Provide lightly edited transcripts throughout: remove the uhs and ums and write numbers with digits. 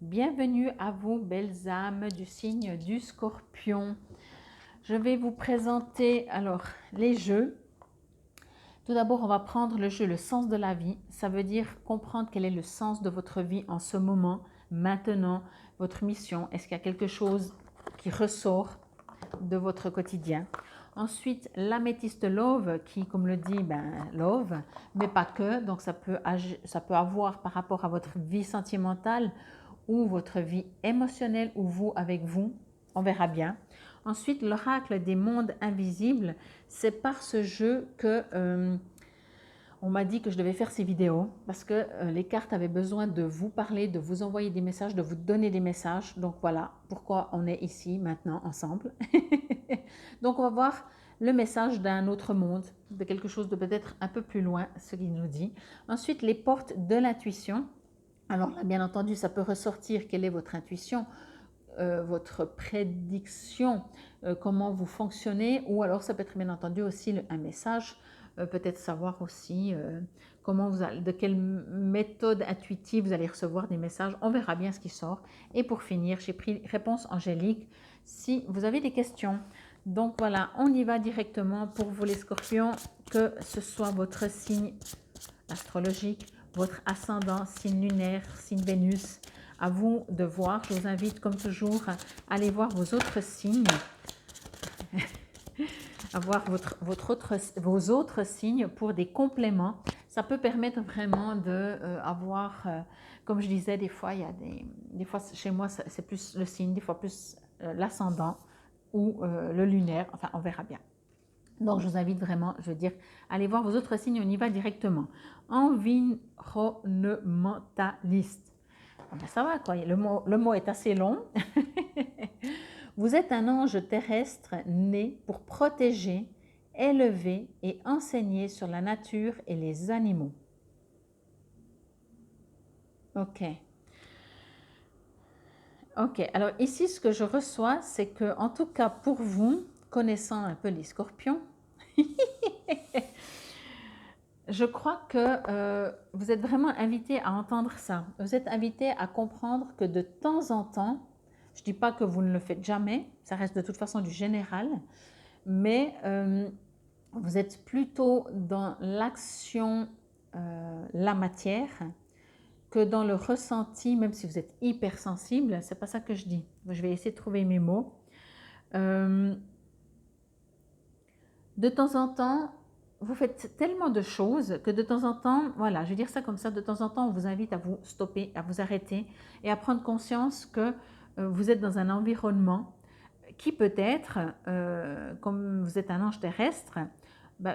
Bienvenue à vous, belles âmes du signe du Scorpion. Je vais vous présenter alors les jeux. Tout d'abord, on va prendre le jeu le sens de la vie. Ça veut dire comprendre quel est le sens de votre vie en ce moment, maintenant, votre mission. Est-ce qu'il y a quelque chose qui ressort de votre quotidien? Ensuite, l'améthyste love qui, comme le dit, love, mais pas que. Donc, ça peut avoir par rapport à votre vie sentimentale ou votre vie émotionnelle ou vous avec vous. On verra bien. Ensuite, l'oracle des mondes invisibles, c'est par ce jeu que on m'a dit que je devais faire ces vidéos parce que les cartes avaient besoin de vous parler, de vous envoyer des messages, de vous donner des messages. Donc voilà pourquoi on est ici maintenant ensemble. Donc on va voir le message d'un autre monde, de quelque chose de peut-être un peu plus loin, ce qu'il nous dit. Ensuite, les portes de l'intuition. Alors là, bien entendu, ça peut ressortir quelle est votre intuition, votre prédiction, comment vous fonctionnez, ou alors ça peut être bien entendu aussi un message, peut-être savoir aussi de quelle méthode intuitive vous allez recevoir des messages. On verra bien ce qui sort. Et pour finir, j'ai pris réponse angélique si vous avez des questions. Donc voilà, on y va directement pour vous les scorpions, que ce soit votre signe astrologique, votre ascendant, signe lunaire, signe Vénus. À vous de voir. Je vous invite comme toujours à aller voir vos autres signes, à voir vos autres signes pour des compléments. Ça peut permettre vraiment d'avoir, comme je disais, des fois, des fois chez moi c'est plus le signe, des fois plus l'ascendant ou le lunaire. Enfin, on verra bien. Donc, je vous invite vraiment, je veux dire, allez voir vos autres signes, on y va directement. Environnementaliste. Ah ben ça va quoi, le mot est assez long. Vous êtes un ange terrestre né pour protéger, élever et enseigner sur la nature et les animaux. Ok. Ok, alors ici ce que je reçois, c'est que en tout cas pour vous, connaissant un peu les scorpions, je crois que vous êtes vraiment invité à entendre ça. Vous êtes invité à comprendre que de temps en temps, je ne dis pas que vous ne le faites jamais, ça reste de toute façon du général, mais vous êtes plutôt dans l'action, la matière, que dans le ressenti, même si vous êtes hypersensible, c'est pas ça que je dis. Je vais essayer de trouver mes mots. De temps en temps, vous faites tellement de choses que de temps en temps, voilà, je vais dire ça comme ça, de temps en temps, on vous invite à vous stopper, à vous arrêter et à prendre conscience que vous êtes dans un environnement qui peut-être, comme vous êtes un ange terrestre,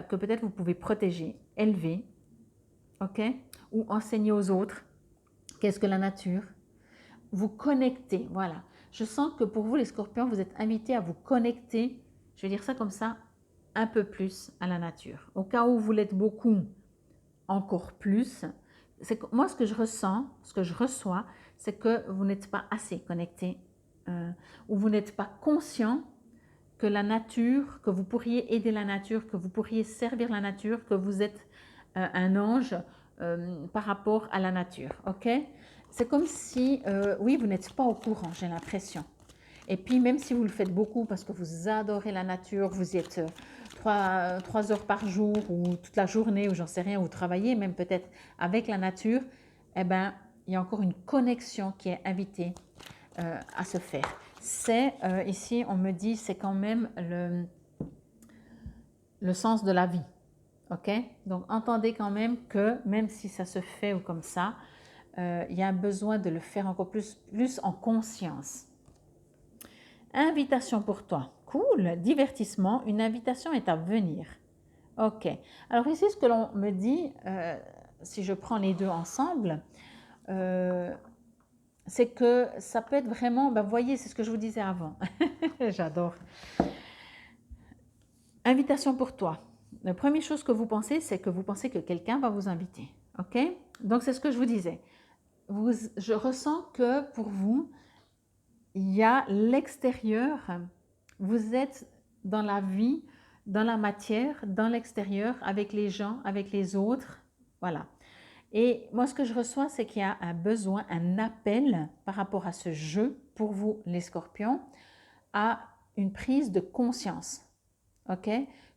que peut-être vous pouvez protéger, élever, ok, ou enseigner aux autres. Qu'est-ce que la nature? Vous connecter, voilà. Je sens que pour vous, les scorpions, vous êtes invités à vous connecter, je vais dire ça comme ça, un peu plus à la nature. Au cas où vous l'êtes beaucoup, encore plus. Moi, ce que je ressens, ce que je reçois, c'est que vous n'êtes pas assez connecté ou vous n'êtes pas conscient que la nature, que vous pourriez aider la nature, que vous pourriez servir la nature, que vous êtes un ange par rapport à la nature, ok? C'est comme si, oui, vous n'êtes pas au courant, j'ai l'impression. Et puis, même si vous le faites beaucoup parce que vous adorez la nature, vous y êtes 3 heures par jour ou toute la journée ou j'en sais rien, vous travaillez même peut-être avec la nature, eh bien, il y a encore une connexion qui est invitée à se faire. C'est, ici, on me dit, c'est quand même le sens de la vie. Ok? Donc, entendez quand même que, même si ça se fait ou comme ça, il y a un besoin de le faire encore plus en conscience. Invitation pour toi. Cool, divertissement, une invitation est à venir. Ok. Alors ici, ce que l'on me dit, si je prends les deux ensemble, c'est que ça peut être vraiment, vous voyez, c'est ce que je vous disais avant. J'adore. Invitation pour toi. La première chose que vous pensez, c'est que vous pensez que quelqu'un va vous inviter. Ok? Donc c'est ce que je vous disais. Je ressens que pour vous, il y a l'extérieur. Vous êtes dans la vie, dans la matière, dans l'extérieur, avec les gens, avec les autres. Voilà. Et moi, ce que je reçois, c'est qu'il y a un besoin, un appel par rapport à ce jeu, pour vous, les scorpions, à une prise de conscience. Ok?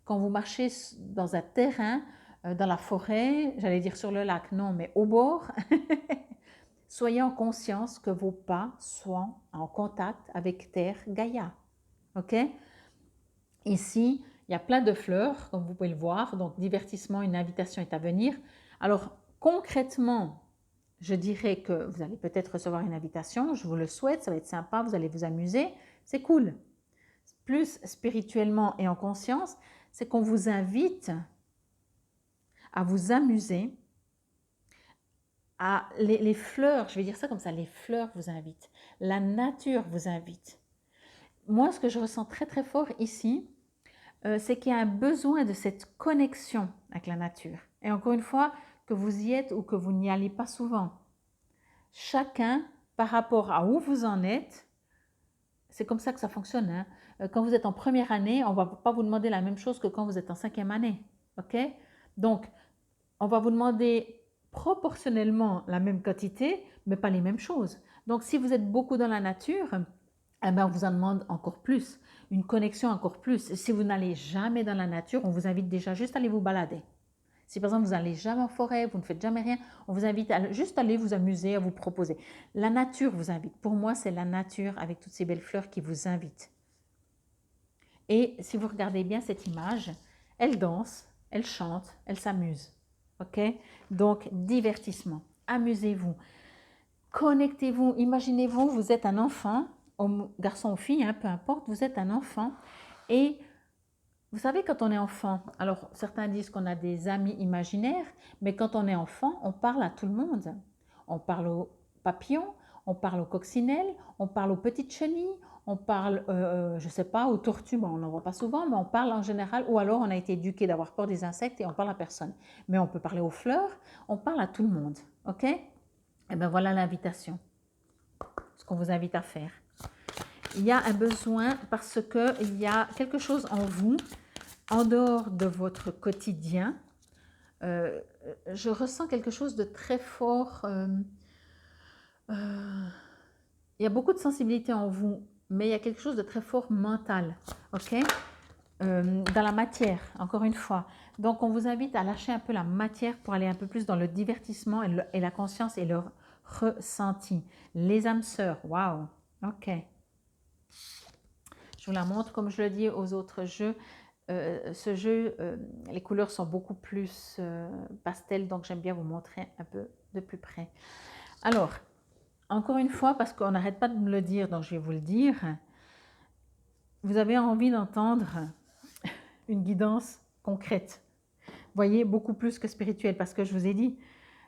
Quand vous marchez dans un terrain, dans la forêt, j'allais dire sur le lac, non, mais au bord, soyez en conscience que vos pas soient en contact avec Terre Gaïa. Ok? Ici, il y a plein de fleurs, comme vous pouvez le voir, donc divertissement, une invitation est à venir. Alors, concrètement, je dirais que vous allez peut-être recevoir une invitation, je vous le souhaite, ça va être sympa, vous allez vous amuser, c'est cool. Plus spirituellement et en conscience, c'est qu'on vous invite à vous amuser, à les fleurs, je vais dire ça comme ça, les fleurs vous invitent, la nature vous invite. Moi, ce que je ressens très très fort ici, c'est qu'il y a un besoin de cette connexion avec la nature. Et encore une fois, que vous y êtes ou que vous n'y allez pas souvent, chacun, par rapport à où vous en êtes, c'est comme ça que ça fonctionne. Hein. Quand vous êtes en première année, on ne va pas vous demander la même chose que quand vous êtes en cinquième année. Ok? Donc, on va vous demander proportionnellement la même quantité, mais pas les mêmes choses. Donc, si vous êtes beaucoup dans la nature, eh bien, on vous en demande encore plus, une connexion encore plus. Si vous n'allez jamais dans la nature, on vous invite déjà juste à aller vous balader. Si par exemple vous n'allez jamais en forêt, vous ne faites jamais rien, on vous invite à juste aller vous amuser, à vous proposer. La nature vous invite. Pour moi, c'est la nature avec toutes ces belles fleurs qui vous invite. Et si vous regardez bien cette image, elle danse, elle chante, elle s'amuse. Ok? Donc, divertissement. Amusez-vous. Connectez-vous. Imaginez-vous, vous êtes un enfant, garçon ou fille, hein, peu importe, vous êtes un enfant et vous savez, quand on est enfant, alors certains disent qu'on a des amis imaginaires, mais quand on est enfant, on parle à tout le monde. On parle aux papillons, on parle aux coccinelles, on parle aux petites chenilles, on parle, je ne sais pas, aux tortues, bon, on n'en voit pas souvent, mais on parle en général, ou alors on a été éduqué d'avoir peur des insectes et on parle à personne. Mais on peut parler aux fleurs, on parle à tout le monde, ok? Et bien voilà l'invitation, ce qu'on vous invite à faire. Il y a un besoin parce qu'il y a quelque chose en vous, en dehors de votre quotidien, je ressens quelque chose de très fort. Il y a beaucoup de sensibilité en vous, mais il y a quelque chose de très fort mental, ok? Dans la matière, encore une fois. Donc, on vous invite à lâcher un peu la matière pour aller un peu plus dans le divertissement et la conscience et le ressenti. Les âmes sœurs, waouh, ok. Je vous la montre, comme je le dis aux autres jeux. Ce jeu, les couleurs sont beaucoup plus pastel, donc j'aime bien vous montrer un peu de plus près. Alors, encore une fois, parce qu'on n'arrête pas de me le dire, donc je vais vous le dire, vous avez envie d'entendre une guidance concrète. Voyez, beaucoup plus que spirituelle, parce que je vous ai dit,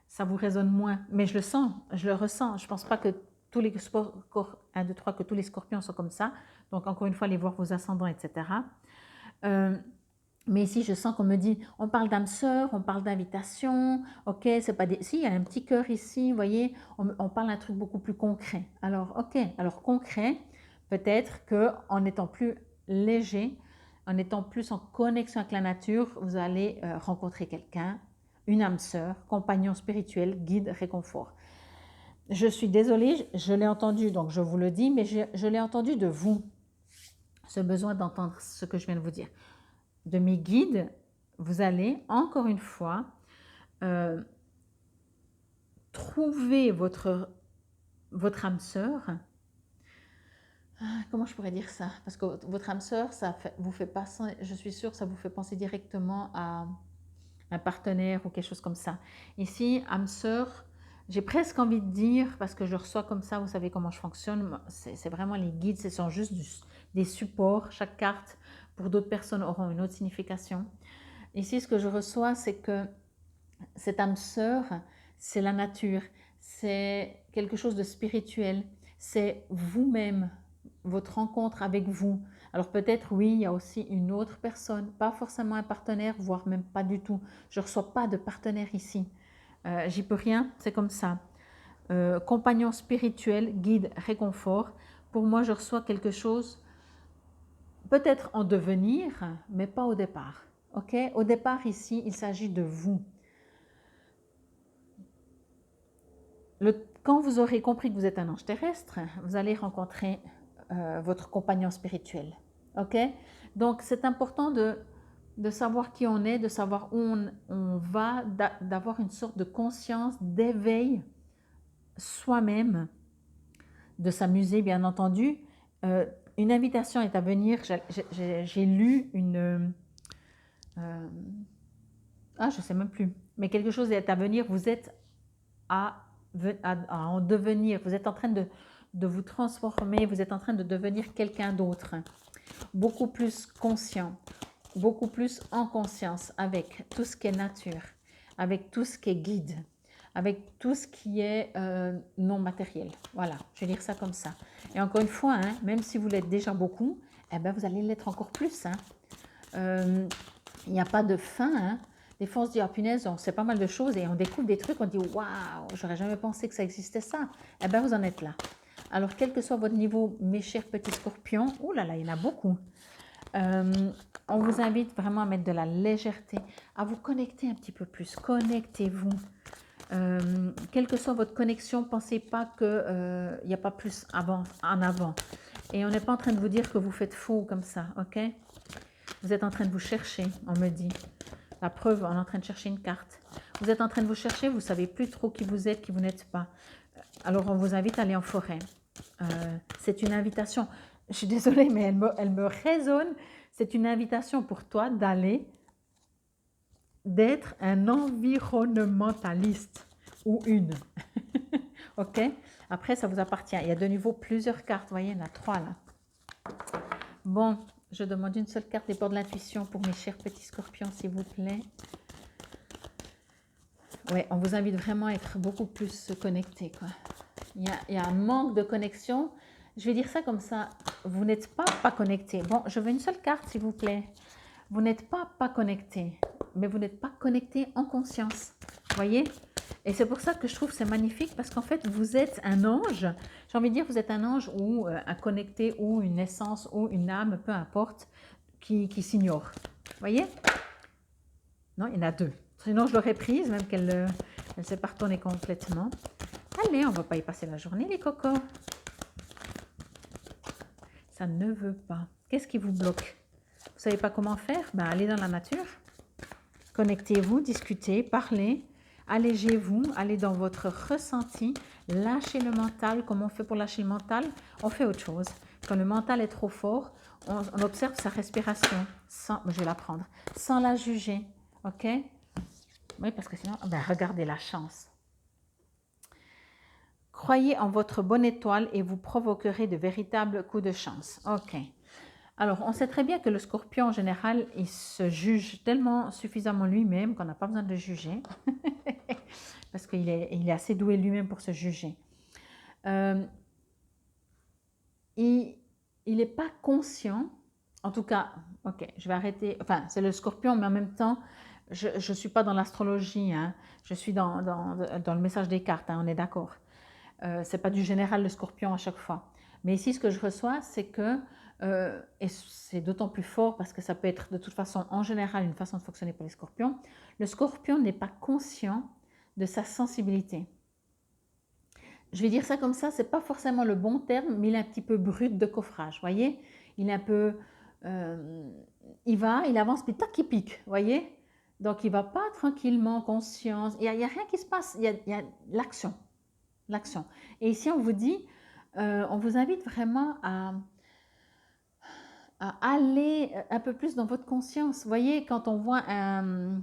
ça vous résonne moins, mais je le sens, je le ressens. Je ne pense pas que tous les que tous les scorpions sont comme ça, donc encore une fois, allez voir vos ascendants, etc. Mais ici, je sens qu'on me dit, on parle d'âme sœur, on parle d'invitation, ok, c'est pas des... Si, il y a un petit cœur ici, vous voyez, on parle d'un truc beaucoup plus concret. Alors, ok, alors concret, peut-être qu'en étant plus léger, en étant plus en connexion avec la nature, vous allez rencontrer quelqu'un, une âme sœur, compagnon spirituel, guide, réconfort. Je suis désolée, je l'ai entendu, donc je vous le dis, mais je l'ai entendu de vous, ce besoin d'entendre ce que je viens de vous dire. De mes guides, vous allez encore une fois trouver votre âme sœur. Comment je pourrais dire ça? Parce que votre âme sœur, ça vous fait passer, je suis sûre, ça vous fait penser directement à un partenaire ou quelque chose comme ça. Ici, âme sœur, j'ai presque envie de dire, parce que je reçois comme ça, vous savez comment je fonctionne, c'est vraiment les guides, ce sont juste des supports. Chaque carte, pour d'autres personnes, auront une autre signification. Ici, ce que je reçois, c'est que cette âme sœur, c'est la nature, c'est quelque chose de spirituel, c'est vous-même, votre rencontre avec vous. Alors peut-être, oui, il y a aussi une autre personne, pas forcément un partenaire, voire même pas du tout. Je ne reçois pas de partenaire ici. J'y peux rien, c'est comme ça. Compagnon spirituel, guide, réconfort. Pour moi, je reçois quelque chose, peut-être en devenir, mais pas au départ. Ok? Au départ, ici, il s'agit de vous. quand vous aurez compris que vous êtes un ange terrestre, vous allez rencontrer votre compagnon spirituel. Ok? Donc, c'est important de savoir qui on est, de savoir où on va, d'avoir une sorte de conscience, d'éveil soi-même, de s'amuser, bien entendu. Une invitation est à venir. J'ai lu une... je ne sais même plus. Mais quelque chose est à venir. Vous êtes à en devenir. Vous êtes en train de vous transformer. Vous êtes en train de devenir quelqu'un d'autre. Beaucoup plus conscient. Beaucoup plus en conscience avec tout ce qui est nature. Avec tout ce qui est guide. Avec tout ce qui est non matériel. Voilà, je vais dire ça comme ça. Et encore une fois, hein, même si vous l'êtes déjà beaucoup, eh ben vous allez l'être encore plus. Il n'y a pas de fin. Hein. Des fois, on se dit, ah punaise, on sait pas mal de choses et on découvre des trucs, on dit, waouh, j'aurais jamais pensé que ça existait ça. Eh bien, vous en êtes là. Alors, quel que soit votre niveau, mes chers petits scorpions, oh là là, il y en a beaucoup. On vous invite vraiment à mettre de la légèreté, à vous connecter un petit peu plus. Connectez-vous. Quelle que soit votre connexion, pensez pas qu'il n'y a pas plus en avant. Et on n'est pas en train de vous dire que vous faites faux comme ça, ok? Vous êtes en train de vous chercher, on me dit. La preuve, on est en train de chercher une carte. Vous êtes en train de vous chercher, vous ne savez plus trop qui vous êtes, qui vous n'êtes pas. Alors, on vous invite à aller en forêt. C'est une invitation. Je suis désolée, mais elle me résonne. C'est une invitation pour toi d'être un environnementaliste ou une. Ok? Après, ça vous appartient. Il y a de nouveau plusieurs cartes. Vous voyez, il y en a 3 là. Bon, je demande une seule carte des bords de l'intuition pour mes chers petits scorpions, s'il vous plaît. Ouais, on vous invite vraiment à être beaucoup plus connectés, quoi. Il y a un manque de connexion. Je vais dire ça comme ça. Vous n'êtes pas connectés. Bon, je veux une seule carte, s'il vous plaît. Vous n'êtes pas connectés, mais vous n'êtes pas connectés en conscience. Vous voyez? Et c'est pour ça que je trouve que c'est magnifique, parce qu'en fait, vous êtes un ange. J'ai envie de dire, vous êtes un ange ou un connecté ou une essence ou une âme, peu importe, qui s'ignore. Vous voyez? Non, il y en a 2. Sinon, je l'aurais prise, même qu'elle s'est pas retournée complètement. Allez, on ne va pas y passer la journée, les cocos. Ça ne veut pas. Qu'est-ce qui vous bloque? Vous ne savez pas comment faire? Ben, allez dans la nature. Connectez-vous, discutez, parlez. Allégez-vous, allez dans votre ressenti. Lâchez le mental. Comment on fait pour lâcher le mental? On fait autre chose. Quand le mental est trop fort, on observe sa respiration. Je vais la prendre. Sans la juger. OK? Oui, parce que sinon, ben, regardez la chance. Croyez en votre bonne étoile et vous provoquerez de véritables coups de chance. Ok. Alors, on sait très bien que le scorpion, en général, il se juge tellement suffisamment lui-même qu'on n'a pas besoin de le juger. Parce qu'il est assez doué lui-même pour se juger. Il n'est pas conscient, en tout cas, ok, je vais arrêter, enfin, c'est le scorpion, mais en même temps, je ne suis pas dans l'astrologie, hein, je suis dans le message des cartes, hein, on est d'accord. Ce n'est pas du général le scorpion à chaque fois. Mais ici, ce que je reçois, c'est que, et c'est d'autant plus fort parce que ça peut être de toute façon, en général, une façon de fonctionner pour les scorpions, le scorpion n'est pas conscient de sa sensibilité. Je vais dire ça comme ça, ce n'est pas forcément le bon terme, mais il est un petit peu brut de coffrage, voyez? Il est un peu... il avance, puis tac, il pique, voyez? Donc, il ne va pas tranquillement, conscience. Il n'y a rien qui se passe, il y a l'action. L'action. Et ici, on vous dit, on vous invite vraiment à aller un peu plus dans votre conscience. Vous voyez, quand on voit un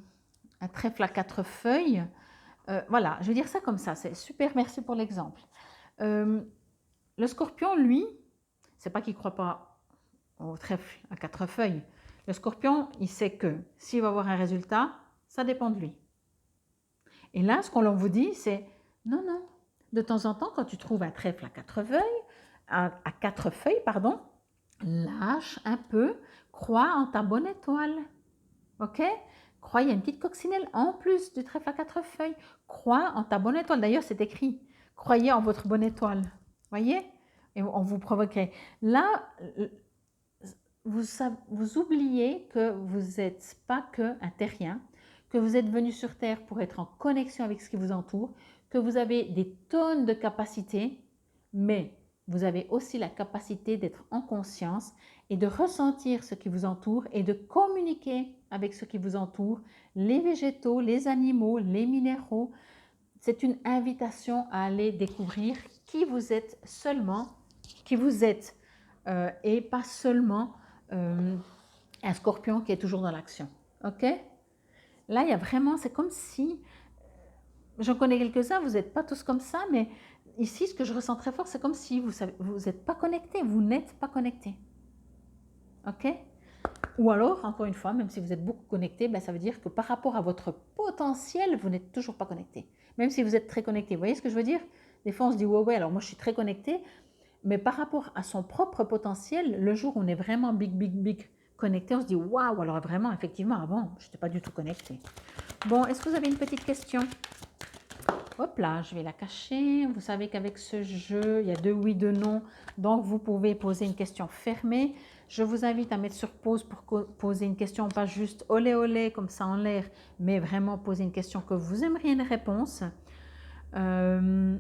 trèfle à 4 feuilles, voilà, je vais dire ça comme ça, c'est super, merci pour l'exemple. Le scorpion, lui, c'est pas qu'il ne croit pas au trèfle à 4 feuilles. Le scorpion, il sait que s'il va avoir un résultat, ça dépend de lui. Et là, ce qu'on vous dit, c'est non, non. De temps en temps, quand tu trouves un trèfle à 4 feuilles, lâche un peu, crois en ta bonne étoile. Ok? Crois, il y a une petite coccinelle en plus du trèfle à 4 feuilles. Crois en ta bonne étoile. D'ailleurs, c'est écrit. Croyez en votre bonne étoile. Voyez? Et on vous provoquerait. Là, vous oubliez que vous n'êtes pas qu'un terrien, que vous êtes venu sur Terre pour être en connexion avec ce qui vous entoure, que vous avez des tonnes de capacités, mais vous avez aussi la capacité d'être en conscience et de ressentir ce qui vous entoure et de communiquer avec ce qui vous entoure, les végétaux, les animaux, les minéraux. C'est une invitation à aller découvrir qui vous êtes seulement, qui vous êtes, et pas seulement un scorpion qui est toujours dans l'action. Ok? Là, il y a vraiment, c'est comme si, j'en connais quelques-uns, vous n'êtes pas tous comme ça, mais ici, ce que je ressens très fort, c'est comme si vous n'êtes pas connecté, vous n'êtes pas connecté. Ok? Ou alors, encore une fois, même si vous êtes beaucoup connecté, ben, ça veut dire que par rapport à votre potentiel, vous n'êtes toujours pas connecté. Même si vous êtes très connecté. Vous voyez ce que je veux dire? Des fois, on se dit, ouais, alors moi, je suis très connecté. Mais par rapport à son propre potentiel, le jour où on est vraiment big connecté, on se dit, waouh, alors vraiment, effectivement, avant, je n'étais pas du tout connecté. Bon, est-ce que vous avez une petite question? Hop là, je vais la cacher. Vous savez qu'avec ce jeu, il y a 2 oui, 2 non. Donc, vous pouvez poser une question fermée. Je vous invite à mettre sur pause pour poser une question, pas juste olé olé comme ça en l'air, mais vraiment poser une question que vous aimeriez une réponse. Je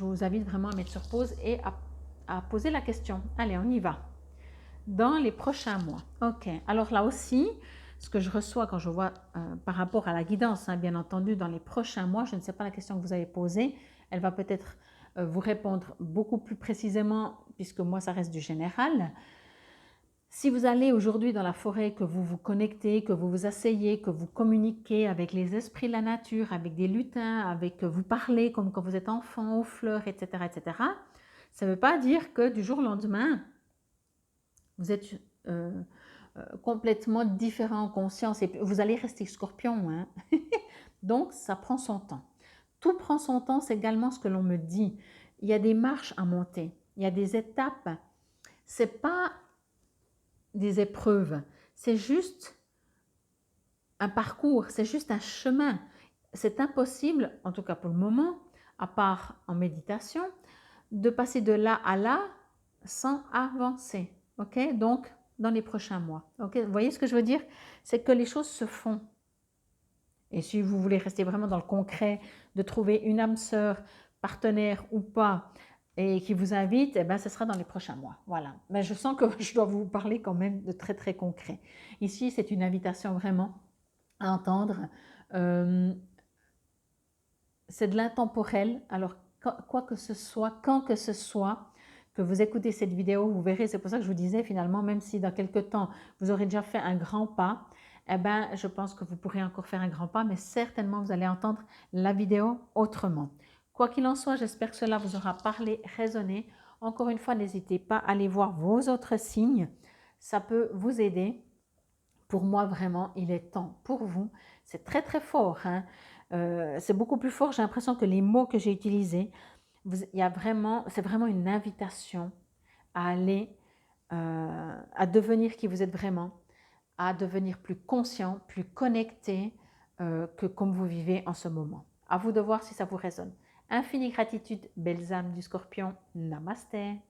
vous invite vraiment à mettre sur pause et à poser la question. Allez, on y va. Dans les prochains mois. Ok, alors là aussi, ce que je reçois quand je vois par rapport à la guidance, hein, bien entendu, dans les prochains mois, je ne sais pas la question que vous avez posée, elle va peut-être vous répondre beaucoup plus précisément, puisque moi, ça reste du général. Si vous allez aujourd'hui dans la forêt, que vous vous connectez, que vous vous asseyez, que vous communiquez avec les esprits de la nature, avec des lutins, avec vous parlez comme quand vous êtes enfant, aux fleurs, etc., etc., ça ne veut pas dire que du jour au lendemain, vous êtes complètement différent en conscience et vous allez rester scorpion. Hein. Donc, ça prend son temps. Tout prend son temps, c'est également ce que l'on me dit. Il y a des marches à monter, il y a des étapes. Ce n'est pas des épreuves, c'est juste un parcours, c'est juste un chemin. C'est impossible, en tout cas pour le moment, à part en méditation, de passer de là à là sans avancer. Ok? Donc, dans les prochains mois. Ok? Vous voyez ce que je veux dire? C'est que les choses se font. Et si vous voulez rester vraiment dans le concret, de trouver une âme sœur, partenaire ou pas, et qui vous invite, eh ben, ce sera dans les prochains mois. Voilà. Mais je sens que je dois vous parler quand même de très, très concret. Ici, c'est une invitation vraiment à entendre. C'est de l'intemporel. Alors, quoi que ce soit, quand que ce soit, que vous écoutez cette vidéo, vous verrez, c'est pour ça que je vous disais finalement, même si dans quelques temps, vous aurez déjà fait un grand pas, eh ben, je pense que vous pourrez encore faire un grand pas, mais certainement, vous allez entendre la vidéo autrement. Quoi qu'il en soit, j'espère que cela vous aura parlé, résonné. Encore une fois, n'hésitez pas à aller voir vos autres signes. Ça peut vous aider. Pour moi, vraiment, il est temps pour vous. C'est très, très fort. Hein? C'est beaucoup plus fort, j'ai l'impression, que les mots que j'ai utilisés. C'est vraiment une invitation à aller, à devenir qui vous êtes vraiment, à devenir plus conscient, plus connecté que comme vous vivez en ce moment. À vous de voir si ça vous résonne. Infinie gratitude, belles âmes du Scorpion. Namasté.